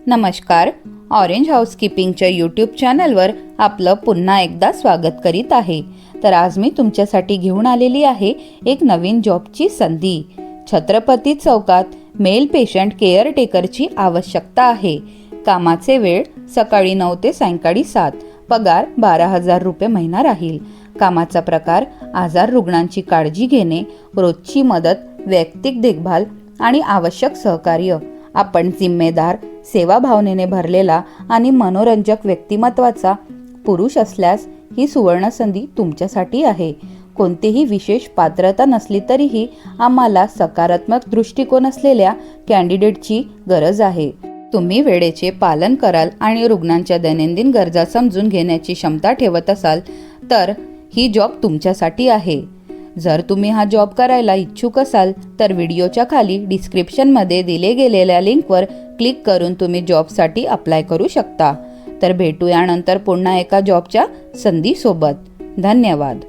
नमस्कार. Orange हाऊसकीपिंगच्या YouTube चॅनलवर आपलं पुन्हा एकदा स्वागत करीत आहे. तर आज मी तुमच्यासाठी घेऊन आलेली आहे एक नवीन जॉबची संधी. छत्रपती चौकात मेल पेशंट केअरटेकरची आवश्यकता आहे. कामाचे वेळ सकाळी 9 ते सायंकाळी 7. पगार 12,000 रुपये महिना राहील. कामाचा प्रकार आजार रुग्णांची काळजी घेणे, रोजची मदत, वैयक्तिक देखभाल आणि आवश्यक सहकार्य. आपण जिम्मेदार, सेवाभावनेने भरलेला आणि मनोरंजक व्यक्तिमत्वाचा पुरुष असल्यास ही सुवर्ण संधी तुमच्यासाठी आहे. कोणतीही विशेष पात्रता नसली तरीही आम्हाला सकारात्मक दृष्टिकोन असलेल्या कॅन्डिडेटची गरज आहे. तुम्ही वेळेचे पालन कराल आणि रुग्णांच्या दैनंदिन गरजा समजून घेण्याची क्षमता ठेवत असाल तर ही जॉब तुमच्यासाठी आहे. जर तुम्ही हा जॉब करायला इच्छुक असाल तर व्हिडिओच्या खाली डिस्क्रिप्शनमध्ये दिले गेलेल्या लिंकवर क्लिक करून तुम्ही जॉबसाठी अप्लाय करू शकता. तर भेटूया नंतर पुन्हा एका जॉबच्या संधीसोबत. धन्यवाद.